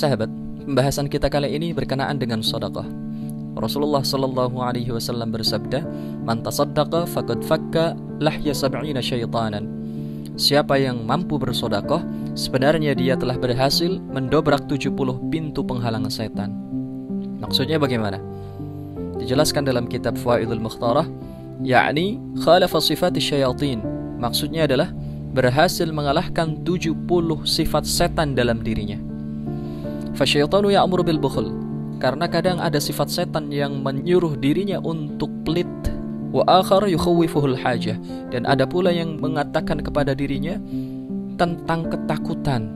sahabat, pembahasan kita kali ini berkenaan dengan sedekah. Rasulullah sallallahu alaihi wasallam bersabda, "Man tasaddaqa faqad fakka lahya sab'ina syaitanan." Siapa yang mampu bersedekah, sebenarnya dia telah berhasil mendobrak 70 pintu penghalang setan. Maksudnya bagaimana? Dijelaskan dalam kitab Fawaidul Mukhtarah, yakni khalafa sifat syayatin. Maksudnya adalah berhasil mengalahkan 70 sifat setan dalam dirinya. Fasyaitanu ya'muru bil bukhl, karena kadang ada sifat setan yang menyuruh dirinya untuk pelit. Wa akhar yukhawifuhul hajah, dan ada pula yang mengatakan kepada dirinya tentang ketakutan.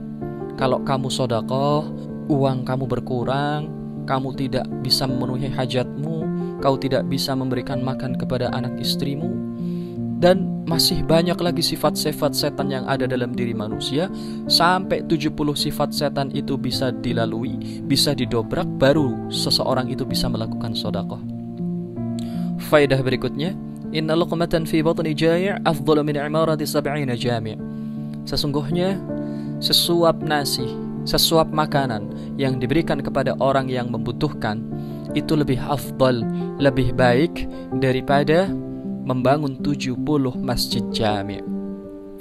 Kalau kamu sedekah, uang kamu berkurang, kamu tidak bisa memenuhi hajatmu, kau tidak bisa memberikan makan kepada anak istrimu, dan masih banyak lagi sifat-sifat setan yang ada dalam diri manusia. Sampai 70 sifat setan itu bisa dilalui, bisa didobrak, baru seseorang itu bisa melakukan sedekah. Faedah berikutnya, inna luqmatan fi batni jai' afdalu min imarati 70 jami'. Sesungguhnya sesuap nasi, sesuap makanan yang diberikan kepada orang yang membutuhkan itu lebih afdal, lebih baik daripada membangun 70 masjid jami'.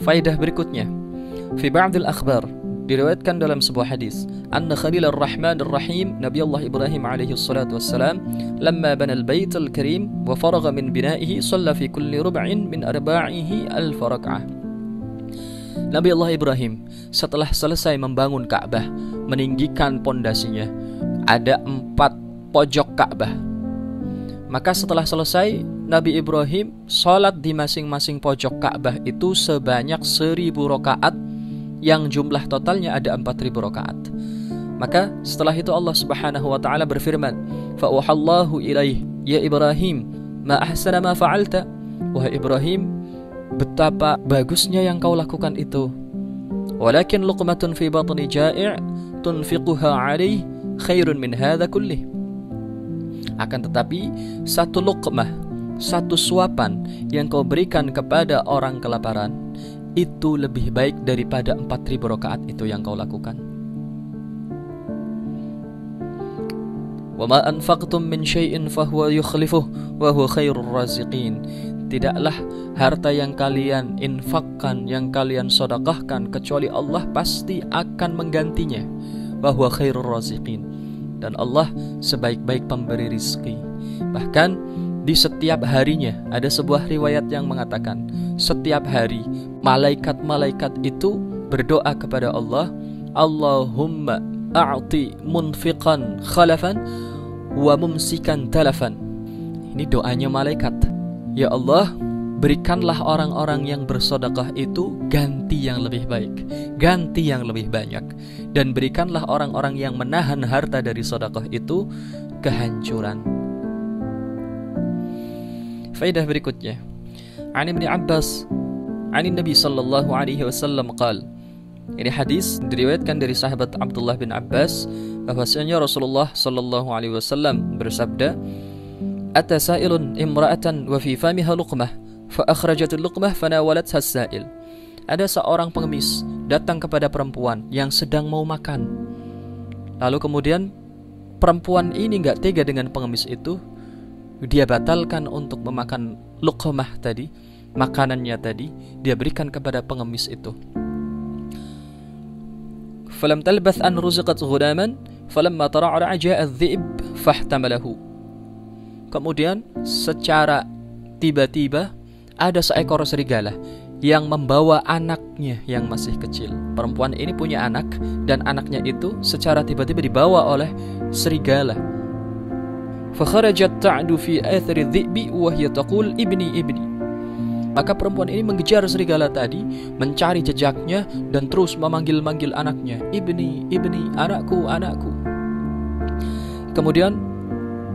Faedah berikutnya, fi ba'dil akhbar, diriwayatkan dalam sebuah hadis, anna Khalilur Rahmanir Rahim, Nabi Allah Ibrahim alaihi salatu wassalam, lamma bana al-bait al-karim wa faragha min bina'ihi, shalla fi kulli rub'in min arba'ihi alf rak'ah. Nabi Allah Ibrahim setelah selesai membangun Ka'bah, meninggikan pondasinya, ada 4 pojok Ka'bah. Maka setelah selesai, Nabi Ibrahim sholat di masing-masing pojok Ka'bah itu sebanyak 1000 rakaat, yang jumlah totalnya ada 4000 rakaat. Maka setelah itu Allah Subhanahu wa taala berfirman, "Fa uhallahu ilaih ya Ibrahim, ma ahsana ma fa'alta." Wahai Ibrahim, betapa bagusnya yang kau lakukan itu. Walakin luqmatun fi batni ja'i' tunfiquha 'alaihi khairun min hadza kullih. Akan tetapi satu luqmah, satu suapan yang kau berikan kepada orang kelaparan, itu lebih baik daripada 4000 rakaat itu yang kau lakukan. Wa ma anfaqtum min syai'in fahuwa yukhlifuh wa huwa khairur raziqin. Tidaklah harta yang kalian infakkan, yang kalian sedekahkan, kecuali Allah pasti akan menggantinya. Wa huwa khairur raziqin. Dan Allah sebaik-baik pemberi rizki. Bahkan di setiap harinya, ada sebuah riwayat yang mengatakan, setiap hari malaikat-malaikat itu berdoa kepada Allah, Allahumma a'ti munfiqan khalafan wa mumsikan talafan. Ini doanya malaikat. Ya Allah, berikanlah orang-orang yang bersedekah itu ganti yang lebih baik, ganti yang lebih banyak, dan berikanlah orang-orang yang menahan harta dari sedekah itu kehancuran. Faedah berikutnya, An Ibn Abbas An Nabi sallallahu alaihi wasallam qala. Ini hadis diriwayatkan dari sahabat Abdullah bin Abbas, bahwasanya Rasulullah sallallahu alaihi wasallam bersabda, "Ata sa'ilun imra'atan wa fi famiha luqmah, fa akhrajatul luqmah fanawalatha as-sa'il." Ada seorang pengemis datang kepada perempuan yang sedang mau makan. Lalu kemudian perempuan ini enggak tega dengan pengemis itu. Dia batalkan untuk memakan luqmah tadi, makanannya tadi, dia berikan kepada pengemis itu. Falam talbath an ruziqat ghulaman falamma tara'ara ja'a adh-dhi'b fahtamalahu. Kemudian secara tiba-tiba ada seekor serigala yang membawa anaknya yang masih kecil. Perempuan ini punya anak, dan anaknya itu secara tiba-tiba dibawa oleh serigala. Fakharajat ta'du fi athari dhi'bi wa hiya taqul ibni ibni. Maka perempuan ini mengejar serigala tadi, mencari jejaknya, dan terus memanggil-manggil anaknya, ibni ibni, anakku anakku. Kemudian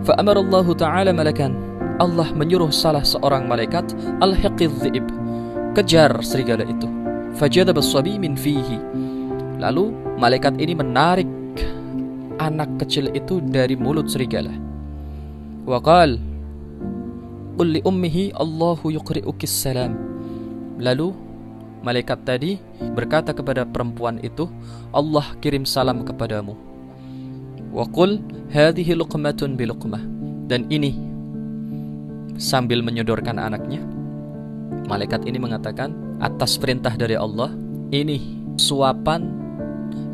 fa'amarallahu ta'ala malakan, Allah menyuruh salah seorang malaikat, alhiqidh dhi'ib, kejar serigala itu. Fajadaba as-sabi min fihi. Lalu malaikat ini menarik anak kecil itu dari mulut serigala. Wa qala qul li ummihi Allahu yuqri'ukis salam. Lalu malaikat tadi berkata kepada perempuan itu, Allah kirim salam kepadamu. Wa qul hadhihi luqmatun bi luqmah. Dan ini sambil menyodorkan anaknya, malaikat ini mengatakan atas perintah dari Allah, ini suapan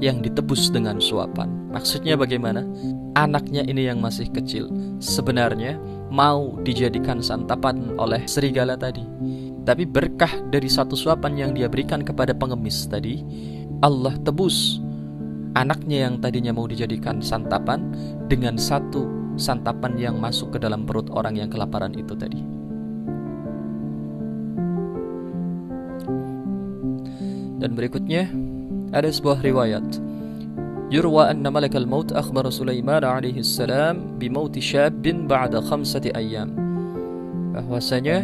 yang ditebus dengan suapan. Maksudnya bagaimana? Anaknya ini yang masih kecil sebenarnya mau dijadikan santapan oleh serigala tadi, tapi berkah dari satu suapan yang dia berikan kepada pengemis tadi, Allah tebus anaknya yang tadinya mau dijadikan santapan dengan satu santapan yang masuk ke dalam perut orang yang kelaparan itu tadi. Dan berikutnya ada sebuah riwayat, yurwa anna malakal maut akhbara Sulaiman alaihi salam bimauti syabin ba'da 5 ayyam. Bahwasanya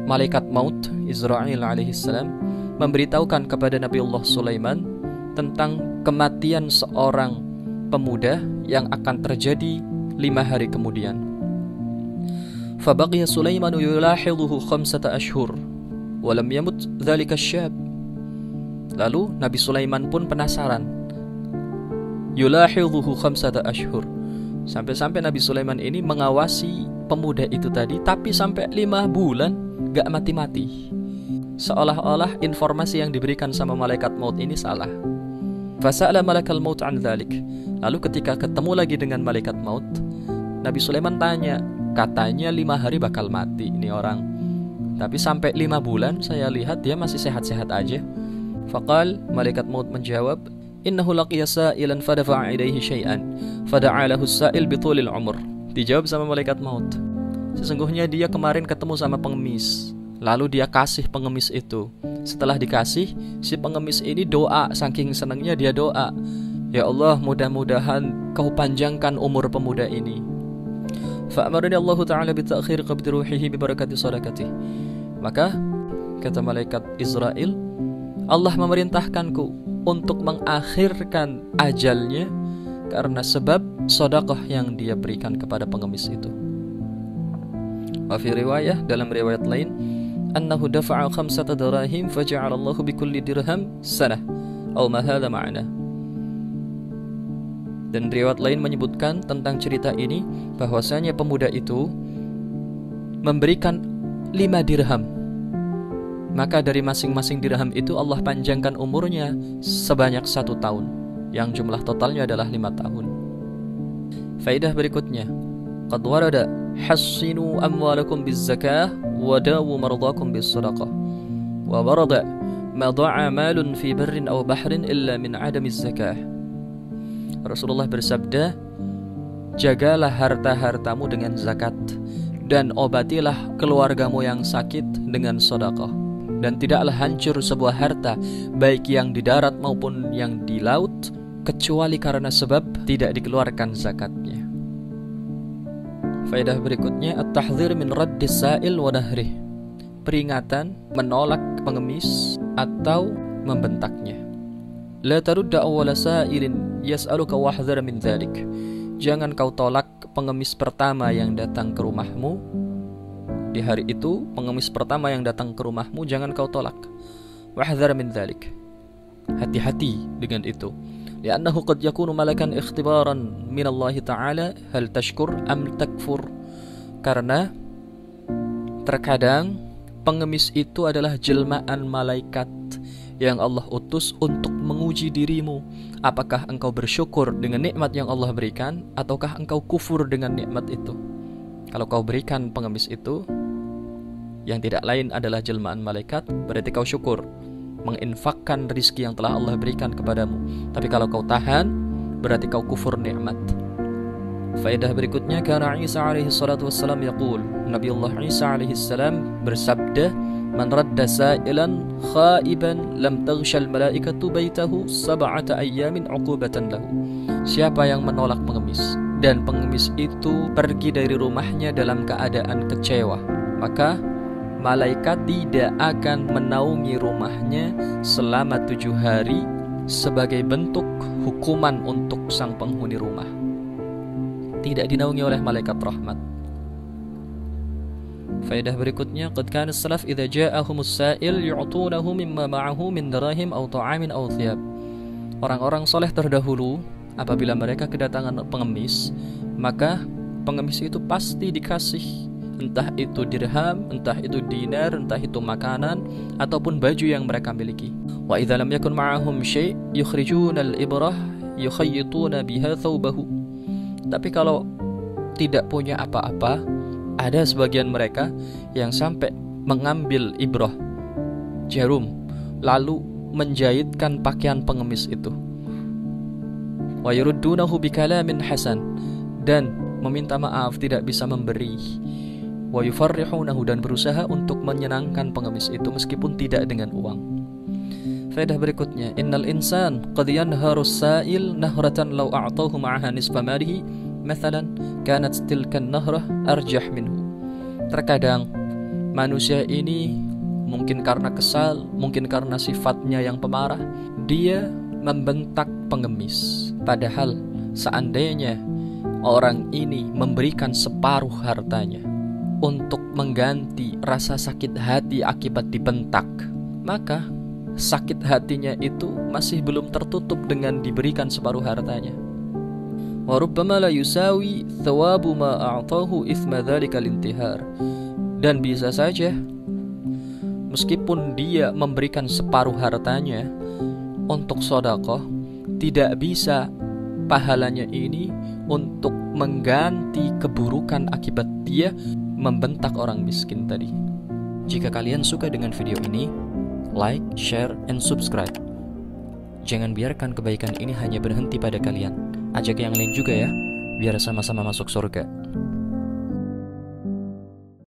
malaikat maut Israil alaihi salam memberitahukan kepada Nabiullah Sulaiman tentang kematian seorang pemuda yang akan terjadi 5 hari kemudian. Fabaqiya Sulaiman yulahidhuhu 5 ashhur wa lam yamut dhalika asyab. Lalu Nabi Sulaiman pun penasaran. Yulahidhuhu 5 ashhur. Sampai-sampai Nabi Sulaiman ini mengawasi pemuda itu tadi, tapi sampai 5 bulan gak mati-mati. Seolah-olah informasi yang diberikan sama malaikat maut ini salah. Fasa'ala malakal maut an dhalik. Lalu ketika ketemu lagi dengan malaikat maut, Nabi Sulaiman tanya, katanya 5 hari bakal mati ini orang, tapi sampai 5 bulan saya lihat dia masih sehat-sehat aja. Faqal, malaikat maut menjawab, innahu laqiya sa'ilan fadafa'a ilaihi syai'an fada'a lahu as-sa'il bitulil umur. Dijawab sama malaikat maut, sesungguhnya dia kemarin ketemu sama pengemis, lalu dia kasih pengemis itu. Setelah dikasih, si pengemis ini doa, saking senangnya dia doa, ya Allah, mudah-mudahan kau panjangkan umur pemuda ini. Fa'amarani Allah Ta'ala bita'khir qabdi ruhihi bibarakati sadaqati. Maka kata malaikat Israel, Allah memerintahkanku untuk mengakhirkan ajalnya karena sebab sedekah yang dia berikan kepada pengemis itu. Wa fi riwayah, dalam riwayat lain, annahu dafa'a 5 dirahim faja'ala Allah bikulli dirham sanah atau ma hadha ma'na. Dan riwayat lain menyebutkan tentang cerita ini bahwasanya pemuda itu memberikan 5 dirham. Maka dari masing-masing dirham itu Allah panjangkan umurnya sebanyak 1 tahun, yang jumlah totalnya adalah 5 tahun. Faedah berikutnya, qad warada hassinu amwalakum bizzakah wa dawu mardakum bis-sadaqah. Wa warada ma da'a malun fi barrin aw bahrin illa min 'adamiz zakah. Rasulullah bersabda, jagalah harta-hartamu dengan zakat dan obatilah keluargamu yang sakit dengan sedekah. Dan tidaklah hancur sebuah harta, baik yang di darat maupun yang di laut, kecuali karena sebab tidak dikeluarkan zakatnya. Faedah berikutnya, at-tahdzir min raddis sa'il wa nahrih. Peringatan menolak pengemis atau membentaknya. La tarudda awwala sa'ilin yas'aluka wahdhar min dzalik. Jangan kau tolak pengemis pertama yang datang ke rumahmu. Di hari itu, pengemis pertama yang datang ke rumahmu jangan kau tolak. Wahdhar min dzalik. Hati-hati dengan itu. Li'annahu qad yakunu malakan ikhtibaran min Allah Ta'ala hal tashkur am takfur. Karena terkadang pengemis itu adalah jelmaan malaikat yang Allah utus untuk menguji dirimu. Apakah engkau bersyukur dengan nikmat yang Allah berikan, ataukah engkau kufur dengan nikmat itu? Kalau kau berikan pengemis itu, yang tidak lain adalah jelmaan malaikat, berarti kau syukur, menginfakkan rizki yang telah Allah berikan kepadamu. Tapi kalau kau tahan, berarti kau kufur nikmat. Faedah berikutnya, karena Isa alaihi salatu wassalam yaqul, Nabiullah Isa alaihi salam bersabda, man radda sa'ilan khaiban lam taghshal malaikatu baitahu 7 ayyamin 'uqubatan lahu. Siapa yang menolak pengemis dan pengemis itu pergi dari rumahnya dalam keadaan kecewa, maka malaikat tidak akan menaungi rumahnya selama 7 hari sebagai bentuk hukuman untuk sang penghuni rumah. Tidak dinaungi oleh malaikat rahmat. Faedah berikutnya, qad kana as-salaf idza ja'ahumus sa'il yu'tunahu mimma ma'ahu min dirahim aw ta'amin aw thiyab. Orang-orang soleh terdahulu apabila mereka kedatangan pengemis, maka pengemis itu pasti dikasih entah itu dirham, entah itu dinar, entah itu makanan ataupun baju yang mereka miliki. Wa idza lam yakun ma'ahum syai' yukhrijuna al-ibrah yukhayyituna biha thawbahu. Tapi kalau tidak punya apa-apa, ada sebagian mereka yang sampai mengambil ibrah, jarum, lalu menjahitkan pakaian pengemis itu. Wa yuruddunahu bikalamin hasan, dan meminta maaf, tidak bisa memberi. Wa yufarrihunahu, dan berusaha untuk menyenangkan pengemis itu meskipun tidak dengan uang. Faedah berikutnya, innal insan qad yanharu as-sa'il nahratan law a'tahu ma'aha nisfa malihi mathalan kanat tilka an-nahrah arjah minhu. Terkadang manusia ini mungkin karena kesal, mungkin karena sifatnya yang pemarah, dia membentak pengemis. Padahal seandainya orang ini memberikan separuh hartanya untuk mengganti rasa sakit hati akibat dibentak, maka sakit hatinya itu masih belum tertutup dengan diberikan separuh hartanya. Wa rubbama la yusawi thawabu ma a'tahu ithma dzalika al-intihar. Dan bisa saja meskipun dia memberikan separuh hartanya untuk sedekah, tidak bisa pahalanya ini untuk mengganti keburukan akibat dia membentak orang miskin tadi. Jika kalian suka dengan video ini, like, share, and subscribe. Jangan biarkan kebaikan ini hanya berhenti pada kalian. Ajak yang lain juga ya, biar sama-sama masuk surga.